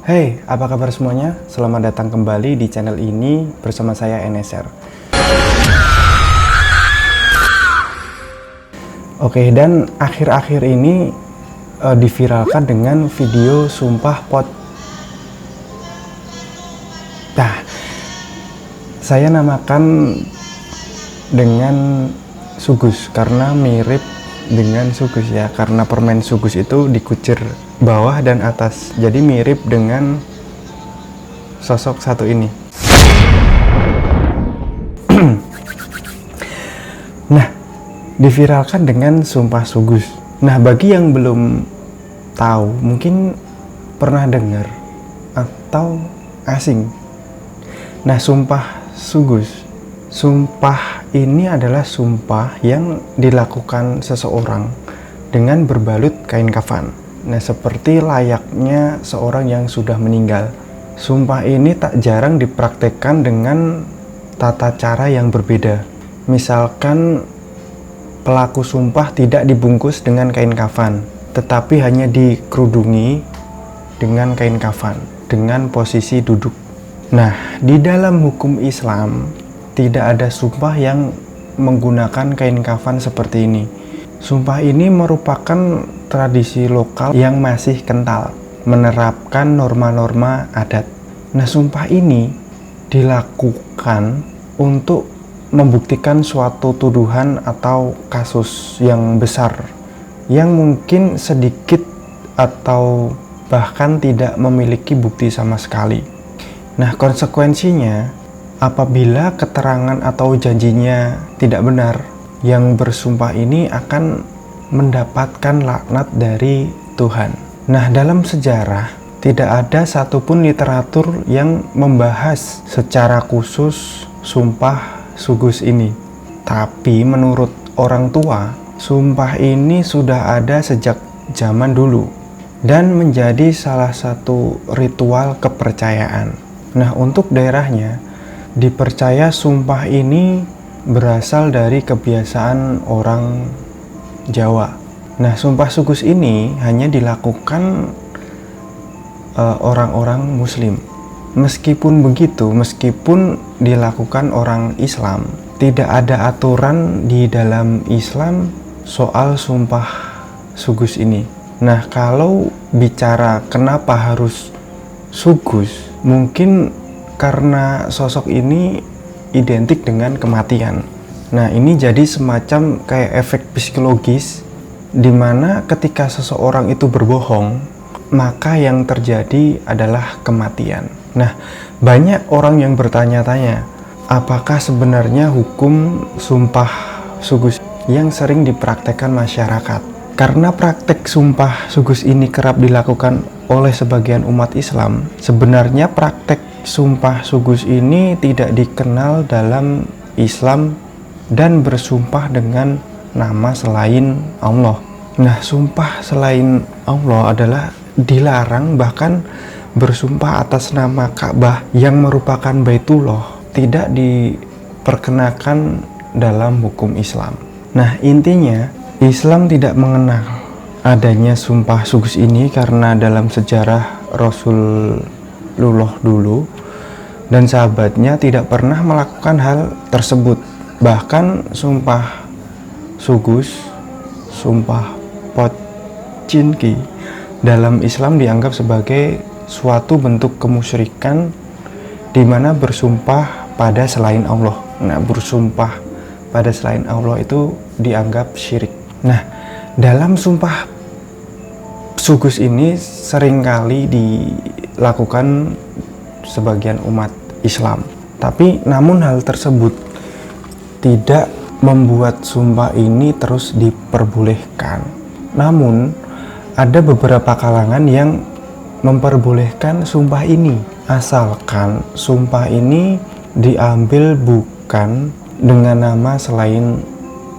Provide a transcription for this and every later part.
Hey, apa kabar semuanya? Selamat datang kembali di channel ini bersama saya NSR. Oke, dan akhir-akhir ini diviralkan dengan video sumpah pot. Nah, saya namakan dengan sugus karena mirip dengan sugus ya, karena permen sugus itu dikucir bawah dan atas, jadi mirip dengan sosok satu ini. Nah, diviralkan dengan sumpah sugus. Nah, bagi yang belum tahu, mungkin pernah dengar atau asing. Nah, sumpah sugus, sumpah ini adalah sumpah yang dilakukan seseorang dengan berbalut kain kafan. Nah, seperti layaknya seorang yang sudah meninggal. Sumpah ini tak jarang dipraktekkan dengan tata cara yang berbeda. Misalkan pelaku sumpah tidak dibungkus dengan kain kafan, tetapi hanya dikerudungi dengan kain kafan dengan posisi duduk. Nah, di dalam hukum Islam tidak ada sumpah yang menggunakan kain kafan seperti ini. Sumpah ini merupakan tradisi lokal yang masih kental, menerapkan norma-norma adat. Nah, sumpah ini dilakukan untuk membuktikan suatu tuduhan atau kasus yang besar, yang mungkin sedikit atau bahkan tidak memiliki bukti sama sekali. Nah, konsekuensinya, apabila keterangan atau janjinya tidak benar, yang bersumpah ini akan mendapatkan laknat dari Tuhan. Nah, dalam sejarah tidak ada satupun literatur yang membahas secara khusus sumpah sugus ini. Tapi menurut orang tua, sumpah ini sudah ada sejak zaman dulu dan menjadi salah satu ritual kepercayaan. Nah, untuk daerahnya, dipercaya sumpah ini berasal dari kebiasaan orang Jawa. Nah, sumpah sugus ini hanya dilakukan orang-orang Muslim. Meskipun begitu, meskipun dilakukan orang Islam, tidak ada aturan di dalam Islam soal sumpah sugus ini. Nah, kalau bicara kenapa harus sugus, mungkin karena sosok ini identik dengan kematian. Nah, ini jadi semacam kayak efek psikologis di mana ketika seseorang itu berbohong, maka yang terjadi adalah kematian. Nah, banyak orang yang bertanya-tanya, apakah sebenarnya hukum sumpah sugus yang sering dipraktekkan masyarakat? Karena praktek sumpah sugus ini kerap dilakukan oleh sebagian umat Islam, sebenarnya praktek sumpah sugus ini tidak dikenal dalam Islam dan bersumpah dengan nama selain Allah. Nah, sumpah selain Allah adalah dilarang, bahkan bersumpah atas nama Ka'bah yang merupakan Baitullah tidak diperkenakan dalam hukum Islam. Nah, intinya Islam tidak mengenal adanya sumpah sugus ini karena dalam sejarah Rasulullah dulu dan sahabatnya tidak pernah melakukan hal tersebut. Bahkan sumpah sugus, sumpah pocinki dalam Islam dianggap sebagai suatu bentuk kemusyrikan di mana bersumpah pada selain Allah. Nah, bersumpah pada selain Allah itu dianggap syirik. Nah, dalam sumpah sugus ini seringkali dilakukan sebagian umat Islam. Tapi namun hal tersebut tidak membuat sumpah ini terus diperbolehkan. Namun ada beberapa kalangan yang memperbolehkan sumpah ini, asalkan sumpah ini diambil bukan dengan nama selain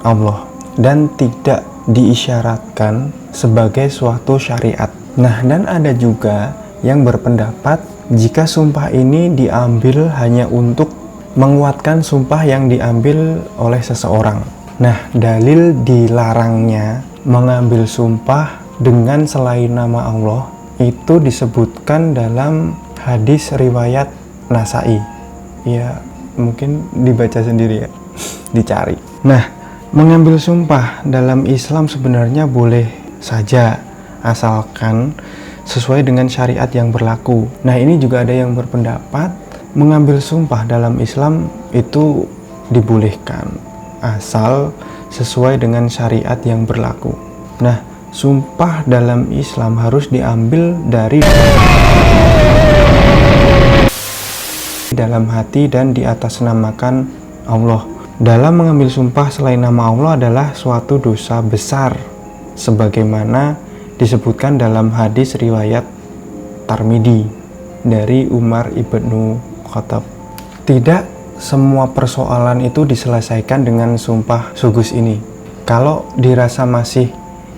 Allah dan tidak diisyaratkan sebagai suatu syariat. Nah, dan ada juga yang berpendapat jika sumpah ini diambil hanya untuk menguatkan sumpah yang diambil oleh seseorang. Nah, dalil dilarangnya mengambil sumpah dengan selain nama Allah itu disebutkan dalam hadis riwayat Nasai. Ya, mungkin dibaca sendiri ya, dicari. Nah, mengambil sumpah dalam Islam sebenarnya boleh saja, asalkan sesuai dengan syariat yang berlaku. Nah, ini juga ada yang berpendapat mengambil sumpah dalam Islam itu dibolehkan, asal sesuai dengan syariat yang berlaku. Nah, sumpah dalam Islam harus diambil dari dalam hati dan diatasnamakan Allah. Dalam mengambil sumpah selain nama Allah adalah suatu dosa besar, sebagaimana disebutkan dalam hadis riwayat Tirmidzi dari Umar ibnu Khattab. Tidak semua persoalan itu diselesaikan dengan sumpah sugus ini. Kalau dirasa masih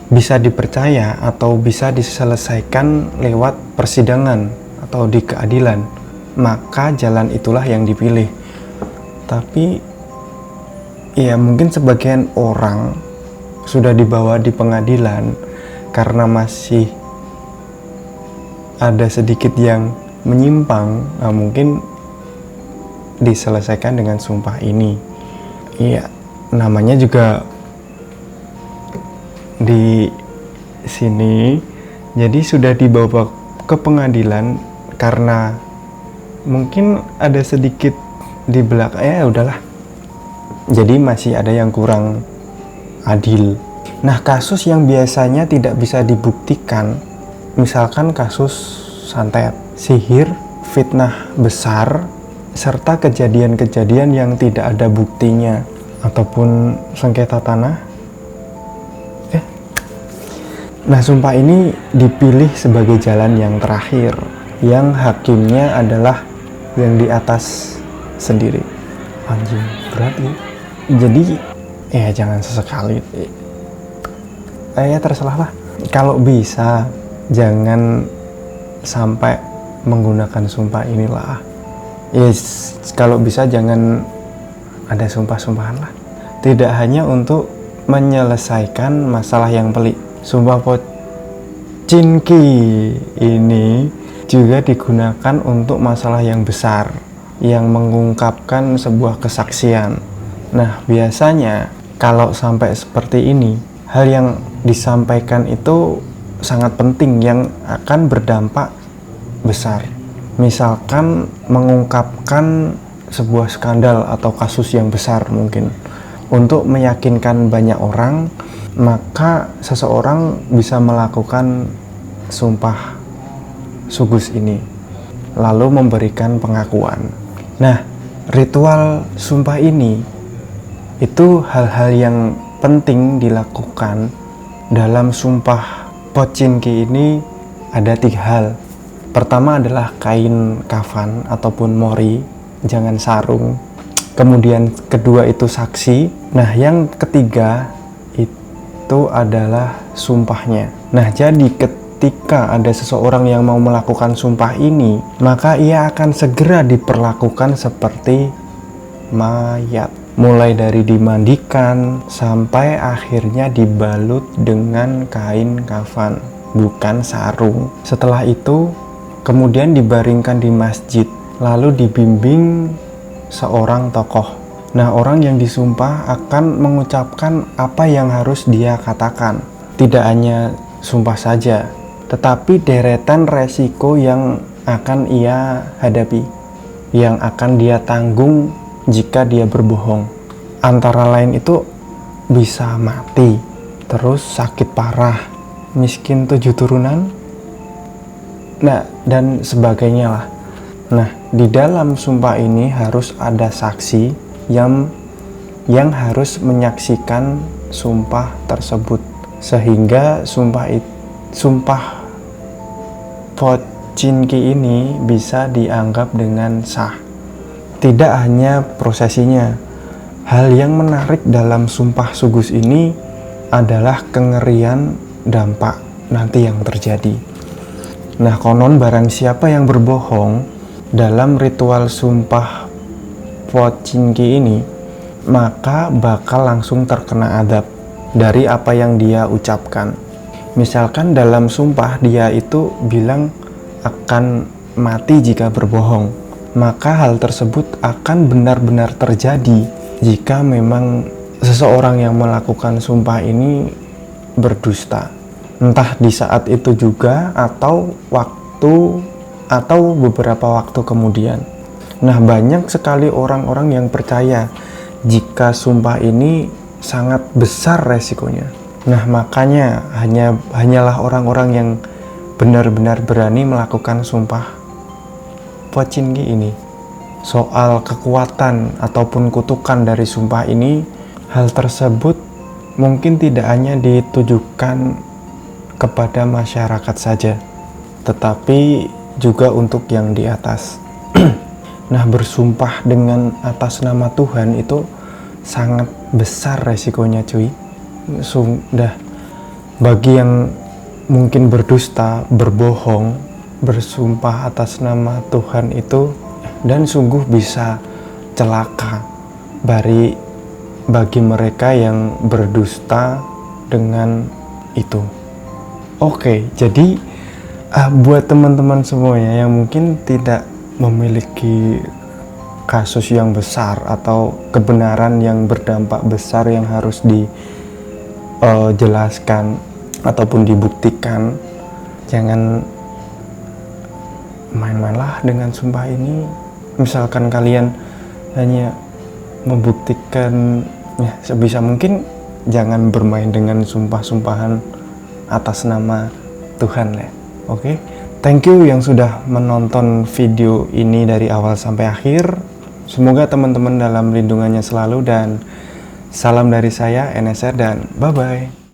bisa dipercaya atau bisa diselesaikan lewat persidangan atau di keadilan, maka jalan itulah yang dipilih. Tapi ya mungkin sebagian orang sudah dibawa di pengadilan karena masih ada sedikit yang menyimpang, nah mungkin diselesaikan dengan sumpah ini. Iya, namanya juga di sini, jadi sudah dibawa ke pengadilan karena mungkin ada sedikit di belakang, ya udahlah. Jadi masih ada yang kurang adil. Nah, kasus yang biasanya tidak bisa dibuktikan, misalkan kasus santet, sihir, fitnah besar, serta kejadian-kejadian yang tidak ada buktinya, ataupun sengketa tanah. Nah, sumpah ini dipilih sebagai jalan yang terakhir, yang hakimnya adalah yang di atas sendiri. Anjing, berat ya. Jadi, ya jangan sesekali. Ya terserah lah. Kalau bisa, jangan sampai menggunakan sumpah inilah. Yes, kalau bisa jangan ada sumpah-sumpahan lah. Tidak hanya untuk menyelesaikan masalah yang pelik. Sumpah pocinki ini juga digunakan untuk masalah yang besar, yang mengungkapkan sebuah kesaksian. Nah, biasanya kalau sampai seperti ini, hal yang disampaikan itu sangat penting yang akan berdampak besar. Misalkan mengungkapkan sebuah skandal atau kasus yang besar mungkin untuk meyakinkan banyak orang, maka seseorang bisa melakukan sumpah sugus ini lalu memberikan pengakuan. Nah, ritual sumpah ini itu hal-hal yang penting dilakukan dalam sumpah pocinki ini. Ada 3 hal. Pertama adalah kain kafan ataupun mori, jangan sarung. Kemudian kedua itu saksi. Nah, yang ketiga itu adalah sumpahnya. Nah, jadi ketika ada seseorang yang mau melakukan sumpah ini, maka ia akan segera diperlakukan seperti mayat. Mulai dari dimandikan sampai akhirnya dibalut dengan kain kafan, bukan sarung. Setelah itu kemudian dibaringkan di masjid, lalu dibimbing seorang tokoh. Nah, orang yang disumpah akan mengucapkan apa yang harus dia katakan. Tidak hanya sumpah saja, tetapi deretan resiko yang akan ia hadapi, yang akan dia tanggung jika dia berbohong. Antara lain itu bisa mati, terus sakit parah, miskin 7 turunan, nah dan sebagainya lah. Nah, di dalam sumpah ini harus ada saksi yang harus menyaksikan sumpah tersebut, sehingga sumpah pocinki ini bisa dianggap dengan sah. Tidak hanya prosesinya, hal yang menarik dalam sumpah sugus ini adalah kengerian dampak nanti yang terjadi. Nah, konon barang siapa yang berbohong dalam ritual sumpah pocinki ini, maka bakal langsung terkena adab dari apa yang dia ucapkan. Misalkan dalam sumpah dia itu bilang akan mati jika berbohong, maka hal tersebut akan benar-benar terjadi jika memang seseorang yang melakukan sumpah ini berdusta. Entah di saat itu juga atau beberapa waktu kemudian. Nah, banyak sekali orang-orang yang percaya jika sumpah ini sangat besar resikonya. Nah, makanya hanyalah orang-orang yang benar-benar berani melakukan sumpah Pochinki ini. Soal kekuatan ataupun kutukan dari sumpah ini, hal tersebut mungkin tidak hanya ditujukan kepada masyarakat saja, tetapi juga untuk yang di atas. Nah, bersumpah dengan atas nama Tuhan itu sangat besar resikonya, cuy. Sudah bagi yang mungkin berdusta, berbohong, bersumpah atas nama Tuhan itu, dan sungguh bisa celaka bagi mereka yang berdusta dengan itu. Oke, jadi buat teman-teman semuanya yang mungkin tidak memiliki kasus yang besar atau kebenaran yang berdampak besar yang harus dijelaskan ataupun dibuktikan, jangan main-mainlah dengan sumpah ini. Misalkan kalian hanya membuktikan, ya sebisa mungkin jangan bermain dengan sumpah-sumpahan atas nama Tuhan ya. Oke, thank you yang sudah menonton video ini dari awal sampai akhir. Semoga teman-teman dalam lindungannya selalu, dan salam dari saya NSR, dan bye-bye.